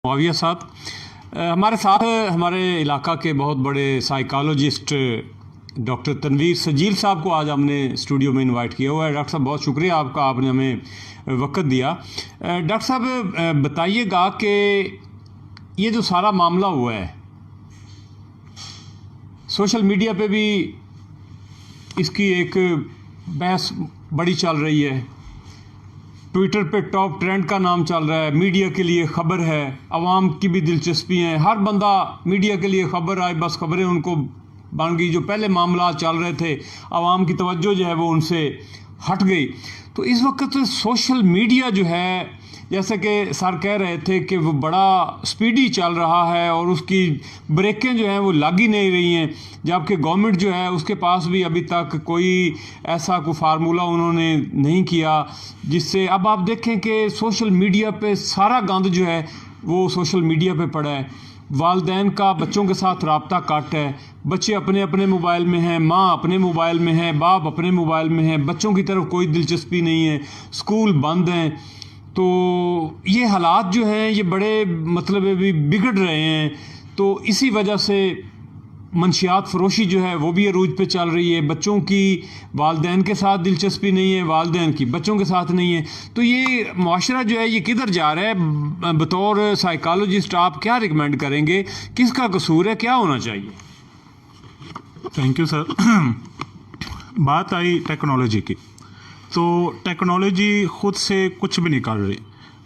मुआविया साहब हमारे साथ हमारे इलाका के बहुत बड़े साइकोलॉजिस्ट डॉक्टर तनवीर सजील साहब को आज हमने स्टूडियो में इनवाइट किया हुआ है। डॉक्टर साहब बहुत शुक्रिया आपका, आपने हमें वक्त दिया। डॉक्टर साहब बताइएगा कि ये जो सारा मामला हुआ है सोशल मीडिया पे भी इसकी एक बहस बड़ी चल रही है, ट्विटर पे टॉप ट्रेंड का नाम चल रहा है, मीडिया के लिए ख़बर है, आवाम की भी दिलचस्पी है, हर बंदा मीडिया के लिए ख़बर आए बस खबरें उनको बन गई। जो पहले मामला चल रहे थे आवाम की तवज्जो जो है वो उनसे हट गई। तो इस वक्त सोशल मीडिया जो है, जैसे कि सर कह रहे थे कि वो बड़ा स्पीडी चल रहा है और उसकी ब्रेकें जो हैं वो लग ही नहीं रही हैं, जबकि गवर्नमेंट जो है उसके पास भी अभी तक कोई ऐसा कोई फार्मूला उन्होंने नहीं किया जिससे अब आप देखें कि सोशल मीडिया पे सारा गंद जो है वो सोशल मीडिया पे पड़ा है। वालिदैन का बच्चों के साथ रब्ता कट है, बच्चे अपने अपने मोबाइल में हैं, माँ अपने मोबाइल में है, बाप अपने मोबाइल में है, बच्चों की तरफ कोई दिलचस्पी नहीं है, स्कूल बंद हैं। तो ये हालात जो हैं ये बड़े मतलब अभी बिगड़ रहे हैं। तो इसी वजह से मंशियात फरोशी जो है वो भी अरूज पे चल रही है, बच्चों की वालिदैन के साथ दिलचस्पी नहीं है, वालिदैन की बच्चों के साथ नहीं है। तो ये मुआशरा जो है ये किधर जा रहा है? बतौर साइकोलॉजिस्ट आप क्या रिकमेंड करेंगे, किसका कसूर है, क्या होना चाहिए? Thank you sir. बात आई टेक्नोलॉजी की, तो टेक्नोलॉजी ख़ुद से कुछ भी नहीं कर रही।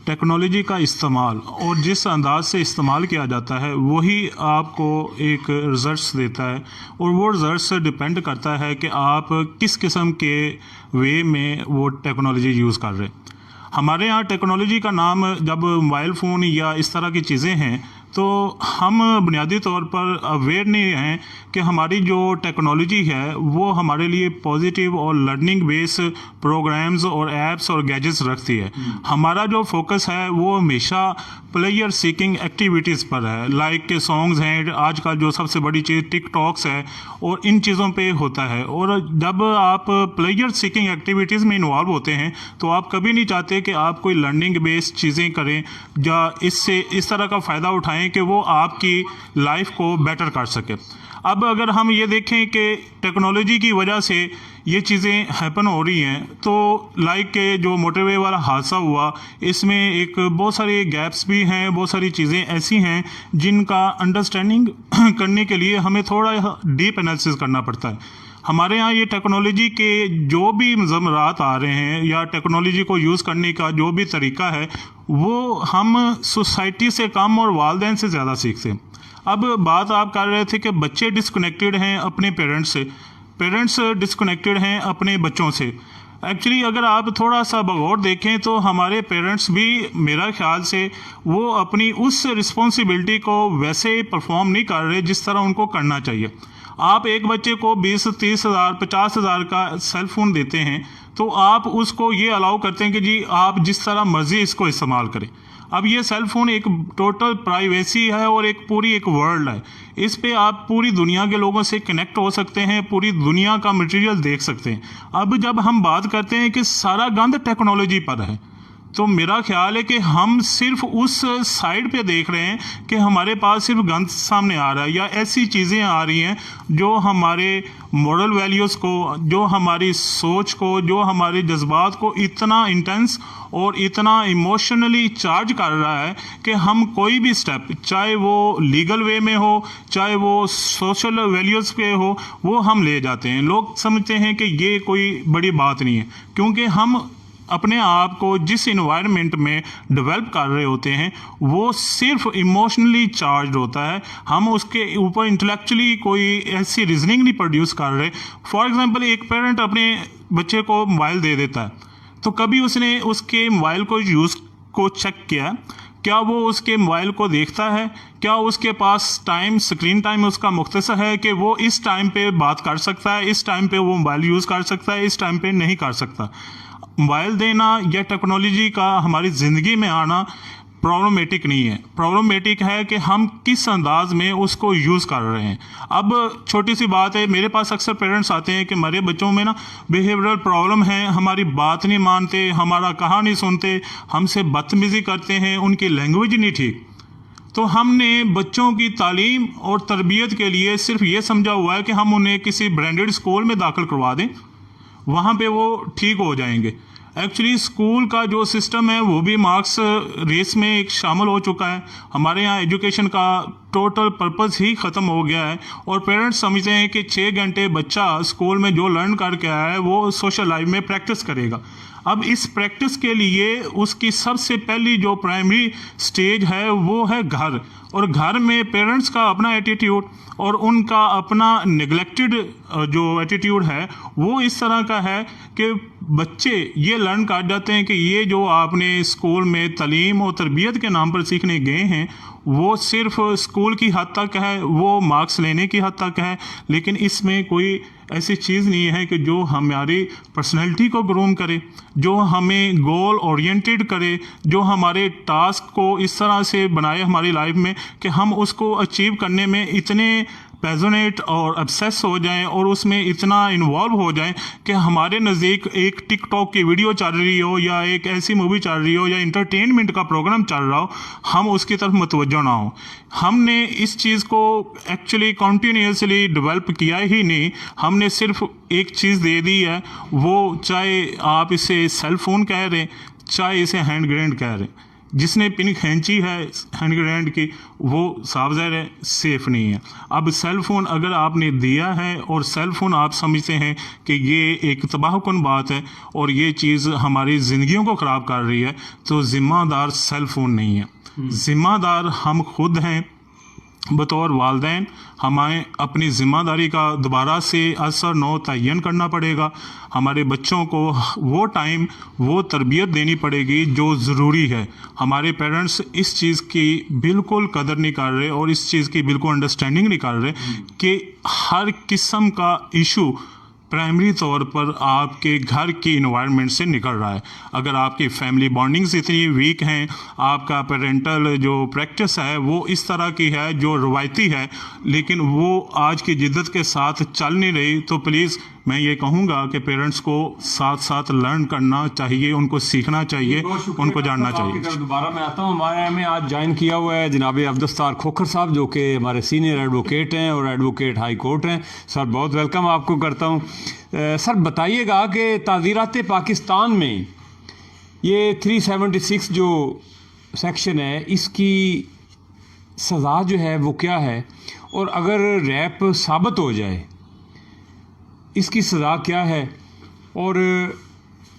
टेक्नोलॉजी का इस्तेमाल और जिस अंदाज से इस्तेमाल किया जाता है वही आपको एक रिज़ल्ट्स देता है, और वो रिज़ल्ट्स डिपेंड करता है कि आप किस किस्म के वे में वो टेक्नोलॉजी यूज़ कर रहे हैं। हमारे यहाँ टेक्नोलॉजी का नाम जब मोबाइल फ़ोन या इस तरह की चीज़ें हैं तो हम बुनियादी तौर पर अवेयर नहीं हैं कि हमारी जो टेक्नोलॉजी है वो हमारे लिए पॉजिटिव और लर्निंग बेस प्रोग्राम्स और ऐप्स और गैजेट्स रखती है। हमारा जो फोकस है वो हमेशा प्लेयर सीकिंग एक्टिविटीज़ पर है, लाइक के सॉन्ग्स हैं, आजकल जो सबसे बड़ी चीज़ टिकटॉक्स है और इन चीज़ों पे होता है। और जब आप प्लेयर सीकिंग एक्टिविटीज़ में इन्वॉल्व होते हैं तो आप कभी नहीं चाहते कि आप कोई लर्निंग बेस्ड चीज़ें करें या इससे इस तरह का फ़ायदा उठाएं कि वो आपकी लाइफ को बेटर कर सके। अब अगर हम ये देखें कि टेक्नोलॉजी की वजह से ये चीज़ें हैपन हो रही हैं, तो लाइक के जो मोटरवे वाला हादसा हुआ इसमें एक बहुत सारे गैप्स भी हैं, बहुत सारी चीज़ें ऐसी हैं जिनका अंडरस्टैंडिंग करने के लिए हमें थोड़ा डीप एनालिसिस करना पड़ता है। हमारे यहाँ ये टेक्नोलॉजी के जो भी ज़मरात आ रहे हैं या टेक्नोलॉजी को यूज़ करने का जो भी तरीका है वो हम सोसाइटी से कम और वालिदैन से ज़्यादा सीखते हैं। अब बात आप कर रहे थे कि बच्चे डिस्कनेक्टेड हैं अपने पेरेंट्स से, पेरेंट्स डिस्कनेक्टेड हैं अपने बच्चों से। एक्चुअली अगर आप थोड़ा सा बगौर देखें तो हमारे पेरेंट्स भी मेरा ख्याल से वो अपनी उस रिस्पॉन्सिबिलिटी को वैसे परफॉर्म नहीं कर रहे जिस तरह उनको करना चाहिए। आप एक बच्चे को 20-30 हज़ार 50 हज़ार का सेल फ़ोन देते हैं तो आप उसको ये अलाउ करते हैं कि जी आप जिस तरह मर्ज़ी इसको इस्तेमाल करें। अब ये सेल फ़ोन एक टोटल प्राइवेसी है और एक पूरी एक वर्ल्ड है, इस पे आप पूरी दुनिया के लोगों से कनेक्ट हो सकते हैं, पूरी दुनिया का मटेरियल देख सकते हैं। अब जब हम बात करते हैं कि सारा गंद टेक्नोलॉजी पर है तो मेरा ख्याल है कि हम सिर्फ उस साइड पे देख रहे हैं कि हमारे पास सिर्फ गंद सामने आ रहा है या ऐसी चीज़ें आ रही हैं जो हमारे मॉरल वैल्यूज़ को, जो हमारी सोच को, जो हमारे जज्बात को इतना इंटेंस और इतना इमोशनली चार्ज कर रहा है कि हम कोई भी स्टेप, चाहे वो लीगल वे में हो चाहे वो सोशल वैल्यूज़ पे हो, वो हम ले जाते हैं। लोग समझते हैं कि ये कोई बड़ी बात नहीं है क्योंकि हम अपने आप को जिस इन्वायरमेंट में डेवलप कर रहे होते हैं वो सिर्फ इमोशनली चार्ज होता है, हम उसके ऊपर इंटेलेक्चुअली कोई ऐसी रीजनिंग नहीं प्रोड्यूस कर रहे। फॉर एग्जांपल एक पेरेंट अपने बच्चे को मोबाइल दे देता है तो कभी उसने उसके मोबाइल को यूज़ को चेक किया, क्या वो उसके मोबाइल को देखता है, क्या उसके पास टाइम, स्क्रीन टाइम उसका मुख्तसर है कि वो इस टाइम पे बात कर सकता है, इस टाइम पे वो मोबाइल यूज़ कर सकता है, इस टाइम पे नहीं कर सकता। मोबाइल देना या टेक्नोलॉजी का हमारी ज़िंदगी में आना प्रॉब्लमेटिक नहीं है, प्रॉब्लमेटिक है कि हम किस अंदाज में उसको यूज़ कर रहे हैं। अब छोटी सी बात है, मेरे पास अक्सर पेरेंट्स आते हैं कि हमारे बच्चों में ना बिहेवियरल प्रॉब्लम है, हमारी बात नहीं मानते, हमारा कहा नहीं सुनते, हमसे बदतमीज़ी करते हैं, उनकी लैंग्वेज नहीं ठीक। تو ہم نے بچوں کی تعلیم اور تربیت کے لیے صرف یہ سمجھا ہوا ہے کہ ہم انہیں کسی برانڈیڈ اسکول میں داخل کروا دیں، وہاں پہ وہ ٹھیک ہو جائیں گے۔ ایکچولی اسکول کا جو سسٹم ہے وہ بھی مارکس ریس میں ایک شامل ہو چکا ہے۔ ہمارے یہاں ایجوکیشن کا ٹوٹل پرپز ہی ختم ہو گیا ہے، اور پیرنٹس سمجھتے ہیں کہ 6 گھنٹے بچہ اسکول میں جو لرن کر کے آیا ہے وہ سوشل لائف میں پریکٹس کرے گا۔ اب اس پریکٹس کے لیے اس کی سب سے پہلی جو پرائمری سٹیج ہے وہ ہے گھر، اور گھر میں پیرنٹس کا اپنا ایٹیٹیوڈ اور ان کا اپنا نگلیکٹڈ جو ایٹیٹیوڈ ہے وہ اس طرح کا ہے کہ بچے یہ لرن کر جاتے ہیں کہ یہ جو آپ نے اسکول میں تعلیم اور تربیت کے نام پر سیکھنے گئے ہیں وہ صرف اسکول کی حد تک ہے، وہ مارکس لینے کی حد تک ہے، لیکن اس میں کوئی ایسی چیز نہیں ہے کہ جو ہماری پرسنالٹی کو گروم کرے، جو ہمیں گول اورینٹیڈ کرے، جو ہمارے ٹاسک کو اس طرح سے بنائے ہماری لائف میں کہ ہم اس کو اچیو کرنے میں اتنے پیزونیٹ اور ابسیس ہو جائیں اور اس میں اتنا انوالو ہو جائیں کہ ہمارے نزدیک ایک ٹک ٹاک کی ویڈیو چل رہی ہو یا ایک ایسی مووی چل رہی ہو یا انٹرٹینمنٹ کا پروگرام چل رہا ہو، ہم اس کی طرف متوجہ نہ ہوں۔ ہم نے اس چیز کو ایکچولی کنٹینیوسلی ڈیولپ کیا ہی نہیں، ہم نے صرف ایک چیز دے دی ہے، وہ چاہے آپ اسے سیل فون کہہ رہے چاہے اسے ہینڈ گرینڈ کہہ رہے۔ جس نے پن کھینچی ہے ہینڈ گرینڈ کی وہ صاف ظاہر ہے سیف نہیں ہے۔ اب سیل فون اگر آپ نے دیا ہے اور سیل فون آپ سمجھتے ہیں کہ یہ ایک تباہ کن بات ہے اور یہ چیز ہماری زندگیوں کو خراب کر رہی ہے، تو ذمہ دار سیل فون نہیں ہے، ذمہ دار ہم خود ہیں۔ بطور والدین ہمیں اپنی ذمہ داری کا دوبارہ سے اثر نو تعین کرنا پڑے گا، ہمارے بچوں کو وہ ٹائم وہ تربیت دینی پڑے گی جو ضروری ہے۔ ہمارے پیرنٹس اس چیز کی بالکل قدر نہیں کر رہے اور اس چیز کی بالکل انڈرسٹینڈنگ نہیں کر رہے کہ ہر قسم کا ایشو پرائمری طور پر آپ کے گھر کی انوائرمنٹ سے نکل رہا ہے۔ اگر آپ کی فیملی بانڈنگز اتنی ویک ہیں، آپ کا پیرنٹل جو پریکٹس ہے وہ اس طرح کی ہے جو روایتی ہے، لیکن وہ آج کی جدت کے ساتھ چل نہیں رہی، تو پلیز میں یہ کہوں گا کہ پیرنٹس کو ساتھ ساتھ لرن کرنا چاہیے، ان کو سیکھنا چاہیے، ان کو جاننا چاہیے۔ دوبارہ میں آتا ہوں، ہمارے میں آج جوائن کیا ہوا ہے جناب عبدالستار کھوکھر صاحب، جو کہ ہمارے سینئر ایڈوکیٹ ہیں اور ایڈوکیٹ ہائی کورٹ ہیں۔ سر بہت ویلکم آپ کو کرتا ہوں۔ سر بتائیے گا کہ تعزیرات پاکستان میں یہ 376 جو سیکشن ہے اس کی سزا جو ہے وہ کیا ہے، اور اگر ریپ ثابت ہو جائے اس کی سزا کیا ہے، اور